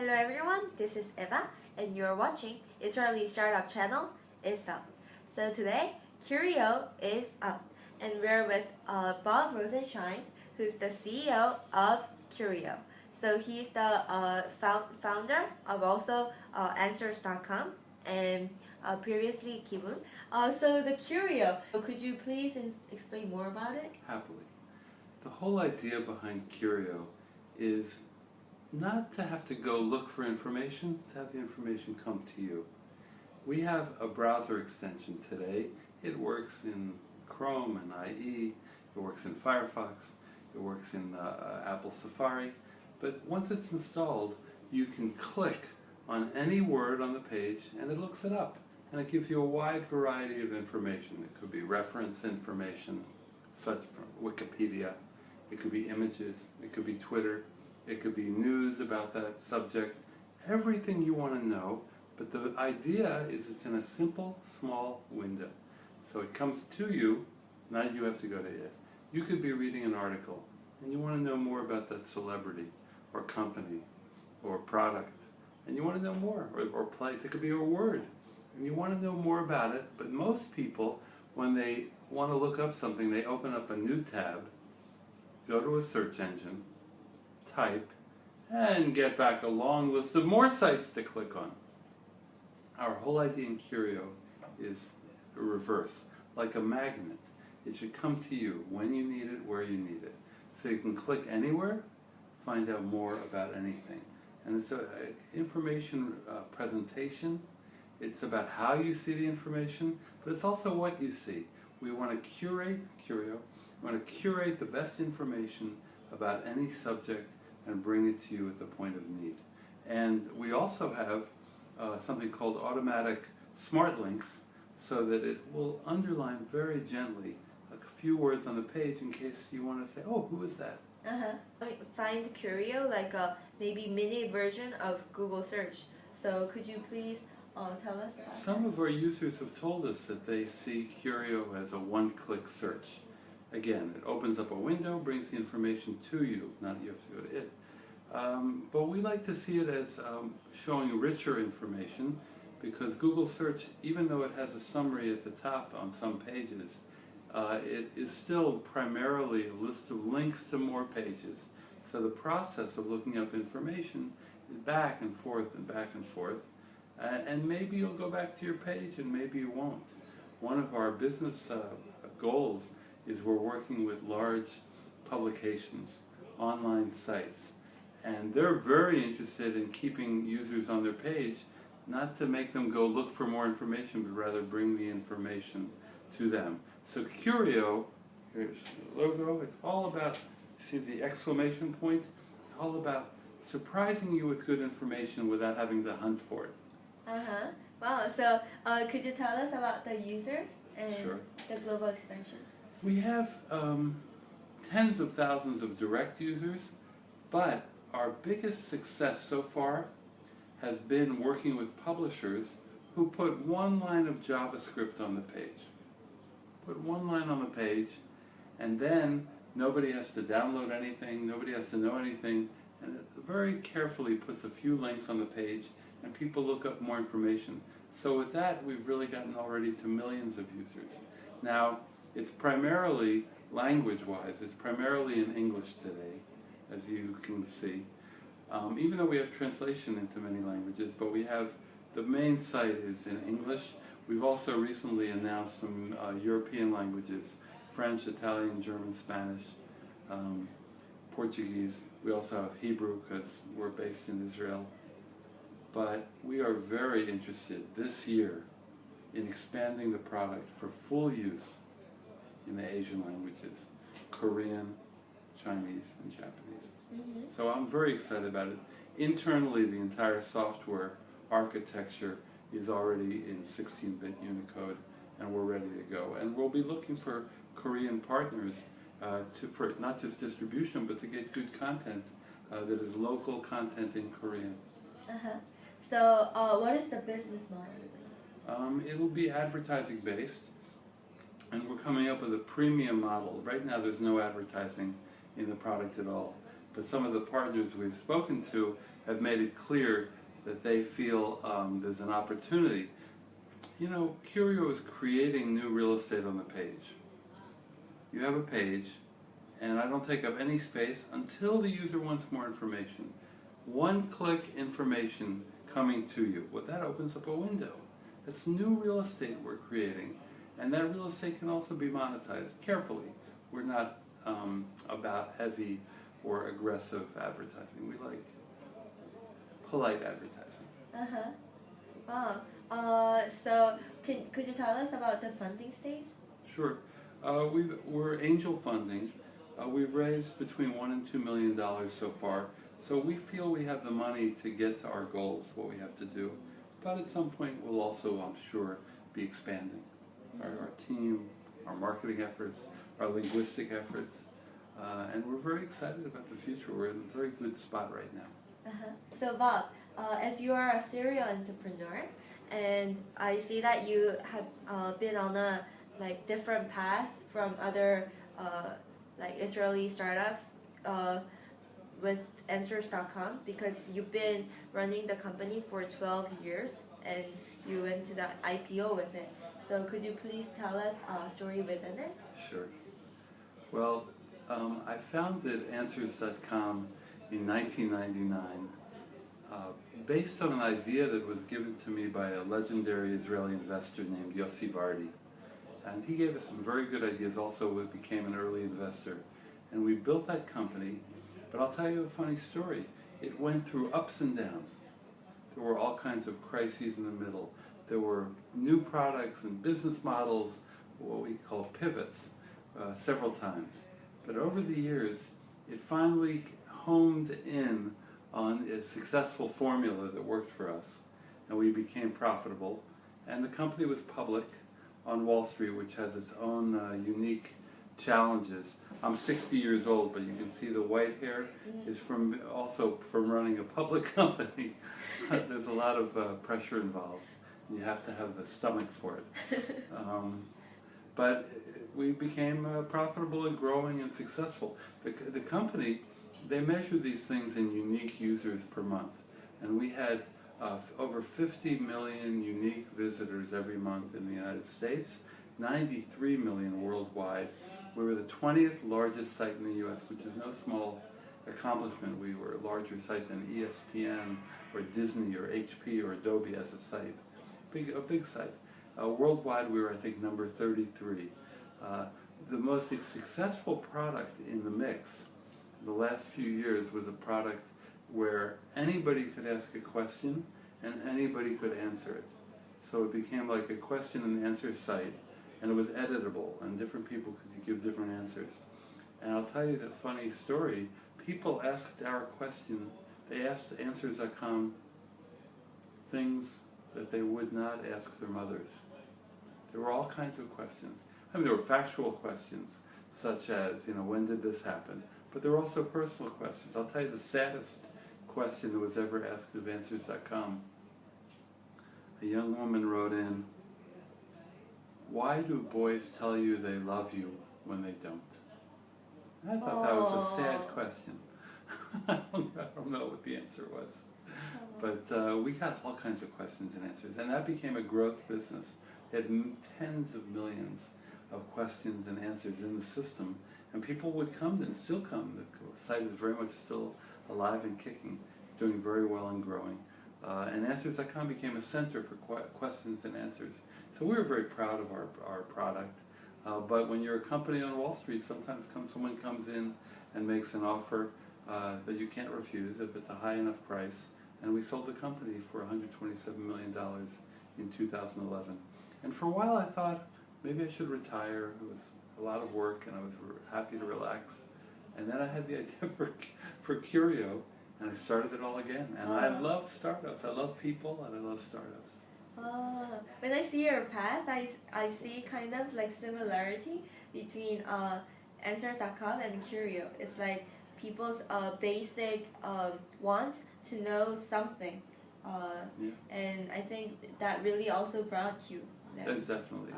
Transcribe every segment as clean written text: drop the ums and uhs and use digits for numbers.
Hello everyone, this is Eva and you're watching Israeli startup channel ISUP. So today, Curiyo is up and we're with Bob Rosenschein, who's the CEO of Curiyo. So he's the founder of also Answers.com and previously Kibun. So the Curiyo, could you please explain more about it? Happily. The whole idea behind Curiyo is not to have to go look for information, to have the information come to you. We have a browser extension today. It works in Chrome and IE, it works in Firefox, it works in Apple Safari, but once it's installed, you can click on any word on the page and it looks it up. And it gives you a wide variety of information. It could be reference information, such from Wikipedia, it could be images, it could be Twitter, it could be news about that subject, everything you want to know, but the idea is it's in a simple, small window. So it comes to you, not you have to go to it. You could be reading an article, and you want to know more about that celebrity, or company, or product, and you want to know more, or place, it could be a word, and you want to know more about it, but most people, when they want to look up something, they open up a new tab, go to a search engine, type, and get back a long list of more sites to click on. Our whole idea in Curiyo is a reverse, like a magnet. It should come to you when you need it, where you need it. So you can click anywhere, find out more about anything. And it's an information presentation. It's about how you see the information, but it's also what you see. We want to curate Curiyo. We want to curate the best information about any subject and bring it to you at the point of need. And we also have something called automatic smart links, so that it will underline very gently a few words on the page in case you want to say, oh, who is that? Find Curiyo like a maybe mini version of Google search. So could you please tell us about Some of our users have told us that they see Curiyo as a one-click search. Again, it opens up a window, brings the information to you, not you have to go to it. But we like to see it as showing richer information, because Google search, even though it has a summary at the top on some pages, it is still primarily a list of links to more pages. So the process of looking up information is back and forth and back and forth. And maybe you'll go back to your page and maybe you won't. One of our business goals is we're working with large publications, online sites, and they're very interested in keeping users on their page, not to make them go look for more information, but rather bring the information to them. So Curiyo, here's the logo, it's all about, see the exclamation point? It's all about surprising you with good information without having to hunt for it. Wow, so could you tell us about the users and Sure. the global expansion? We have tens of thousands of direct users, but our biggest success so far has been working with publishers who put one line of JavaScript on the page. Put one line on the page, and then nobody has to download anything, nobody has to know anything, and it very carefully puts a few links on the page, and people look up more information. So with that, we've really gotten already to millions of users. Now, it's primarily, language-wise, it's primarily in English today, as you can see. Even though we have translation into many languages, but we have, the main site is in English. We've also recently announced some European languages, French, Italian, German, Spanish, Portuguese. We also have Hebrew because we're based in Israel. But we are very interested this year in expanding the product for full use in the Asian languages, Korean, Chinese, and Japanese. So I'm very excited about it. Internally, the entire software architecture is already in 16-bit Unicode, and we're ready to go. And we'll be looking for Korean partners for not just distribution, but to get good content that is local content in Korean. So what is the business model? It'll be advertising based, and we're coming up with a premium model. Right now there's no advertising in the product at all. but some of the partners we've spoken to have made it clear that they feel there's an opportunity. You know, Curiyo is creating new real estate on the page. You have a page, and I don't take up any space until the user wants more information. One-click information coming to you. Well, that opens up a window. That's new real estate we're creating, and that real estate can also be monetized carefully. We're not about heavy or aggressive advertising. We like polite advertising. Wow. So could you tell us about the funding stage? Sure. We're angel funding. We've raised between $1 and $2 million so far. So we feel we have the money to get to our goals, what we have to do. But at some point we'll also, I'm sure, be expanding our team, our marketing efforts, our linguistic efforts. And we're very excited about the future. We're in a very good spot right now. So Bob, as you are a serial entrepreneur, and I see that you have been on a different path from other Israeli startups with Answers.com, because you've been running the company for 12 years and you went to the IPO with it. So could you please tell us a story within it? Sure. Well, I founded Answers.com in 1999 based on an idea that was given to me by a legendary Israeli investor named Yossi Vardi. And he gave us some very good ideas. Also, we became an early investor. And we built that company. But I'll tell you a funny story. It went through ups and downs. There were all kinds of crises in the middle. There were new products and business models, what we call pivots, several times. But over the years, it finally homed in on a successful formula that worked for us. And we became profitable. And the company was public on Wall Street, which has its own unique challenges. I'm 60 years old, but you can see the white hair is also from running a public company. There's a lot of pressure involved. You have to have the stomach for it. But we became profitable and growing and successful. The company, they measure these things in unique users per month. And we had over 50 million unique visitors every month in the United States, 93 million worldwide. We were the 20th largest site in the U.S., which is no small accomplishment. We were a larger site than ESPN or Disney or HP or Adobe as a site. A big site. Worldwide, we were, I think, number 33. The most successful product in the mix in the last few years was a product where anybody could ask a question and anybody could answer it. So it became like a question and answer site, and it was editable, and different people could give different answers. And I'll tell you a funny story. People asked our question, they asked Answers.com things that they would not ask their mothers. There were all kinds of questions. I mean, there were factual questions, such as, when did this happen? But there were also personal questions. I'll tell you the saddest question that was ever asked of Answers.com. A young woman wrote in, "Why do boys tell you they love you when they don't?" And I thought that was a sad question. I don't know what the answer was. But we got all kinds of questions and answers. And that became a growth business. It had tens of millions of questions and answers in the system. And people would come and still come. The site is very much still alive and kicking. It's doing very well and growing. And Answers.com became a center for questions and answers. So we were very proud of our product. But when you're a company on Wall Street, sometimes someone comes in and makes an offer that you can't refuse if it's a high enough price. And we sold the company for $127 million in 2011. And for a while I thought, maybe I should retire. It was a lot of work and I was happy to relax. And then I had the idea for Curiyo, and I started it all again. And I love startups. I love people and I love startups. When I see your path, I see kind of like similarity between Answers.com and Curiyo. It's like people's basic want to know something. And I think that really also brought you there. That's definitely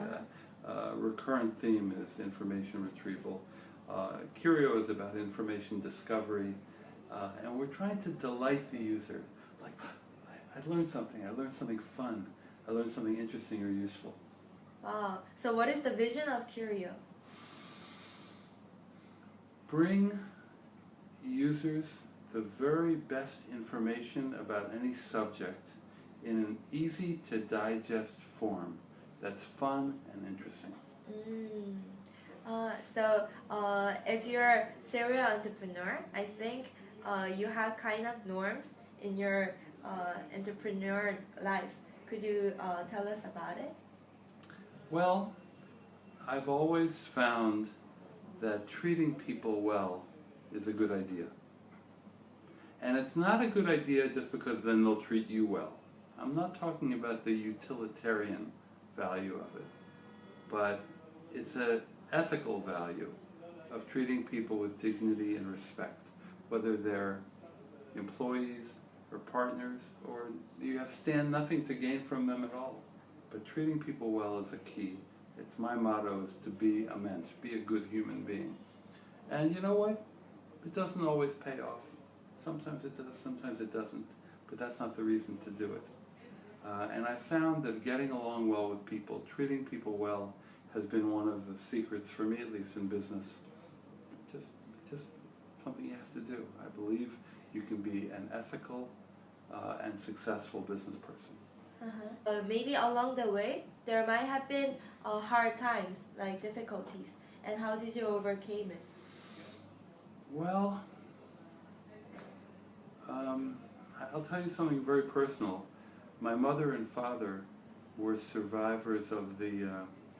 recurrent theme is information retrieval. Curiyo is about information discovery And we're trying to delight the user. Like, I learned something fun, I learned something interesting or useful. Wow. So what is the vision of Curiyo? Bring users the very best information about any subject in an easy to digest form that's fun and interesting. As you're a serial entrepreneur, I think you have kind of norms in your entrepreneur life. Could you tell us about it? Well, I've always found that treating people well is a good idea. And it's not a good idea just because then they'll treat you well. I'm not talking about the utilitarian value of it, but it's an ethical value of treating people with dignity and respect, whether they're employees or partners, or you stand nothing to gain from them at all. But treating people well is a key. It's my motto is to be a mensch, be a good human being. And you know what? It doesn't always pay off. Sometimes it does, sometimes it doesn't. But that's not the reason to do it. And I found that getting along well with people, treating people well, has been one of the secrets, for me at least, in business. Just something you have to do. I believe you can be an ethical and successful business person. Maybe along the way, there might have been hard times, like difficulties. And how did you overcome it? Well, I'll tell you something very personal. My mother and father were survivors of the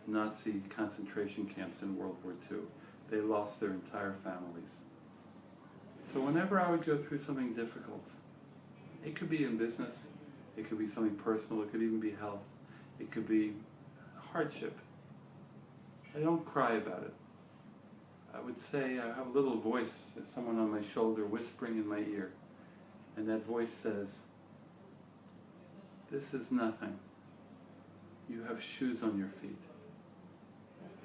Nazi concentration camps in World War II. They lost their entire families. So whenever I would go through something difficult, it could be in business, it could be something personal, it could even be health, it could be hardship. I don't cry about it. I would say I have a little voice, someone on my shoulder whispering in my ear, and that voice says, "This is nothing. You have shoes on your feet.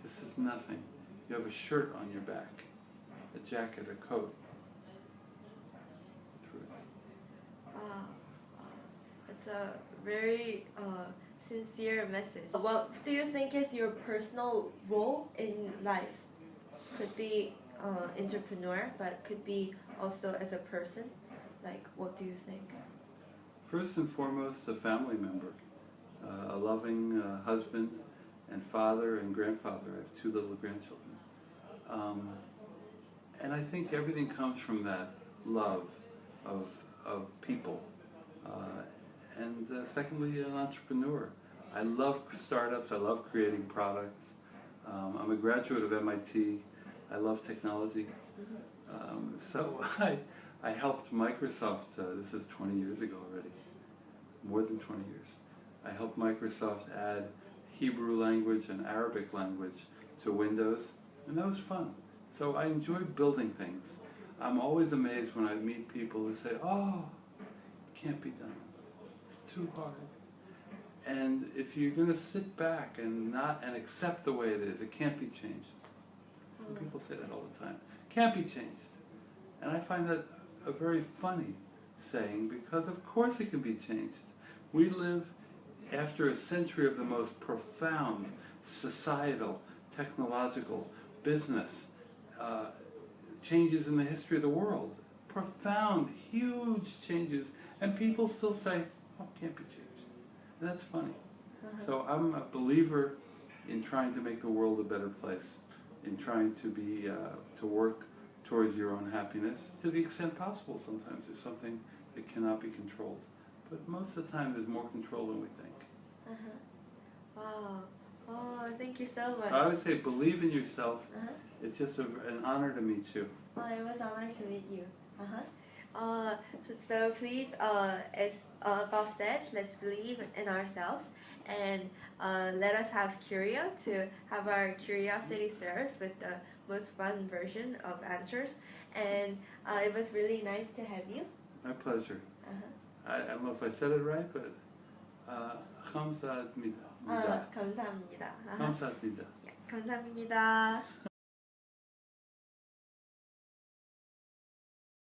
This is nothing. You have a shirt on your back, a jacket, a coat." It's a very sincere message. What do you think is your personal role in life? Could be entrepreneur, but could be also as a person. Like, what do you think? First and foremost, a family member, a loving husband and father and grandfather. I have 2 little grandchildren. And I think everything comes from that love of people. And secondly, an entrepreneur. I love startups, I love creating products. I'm a graduate of MIT. I love technology. So I helped Microsoft, this is 20 years ago already, more than 20 years. I helped Microsoft add Hebrew language and Arabic language to Windows, and that was fun. So I enjoy building things. I'm always amazed when I meet people who say, "Oh, it can't be done. It's too hard." And if you're going to sit back and accept the way it is, it can't be changed. People say that all the time. Can't be changed. And I find that a very funny saying, because of course it can be changed. We live after a century of the most profound societal, technological, business changes in the history of the world. Profound, huge changes. And people still say, "Oh, it can't be changed." And that's funny. So I'm a believer in trying to make the world a better place, in trying to be to work towards your own happiness to the extent possible. Sometimes there's something that cannot be controlled, but most of the time there's more control than we think. Wow. Oh, thank you so much. I would say believe in yourself. It's just an honor to meet you. Oh, it was an honor to meet you. So please, as Bob said, let's believe in ourselves and let us have Curiyo to have our curiosity served with the most fun version of answers. And it was really nice to have you. My pleasure. I don't know if I said it right, but 감사합니다. 감사합니다. 감사합니다. 감사합니다.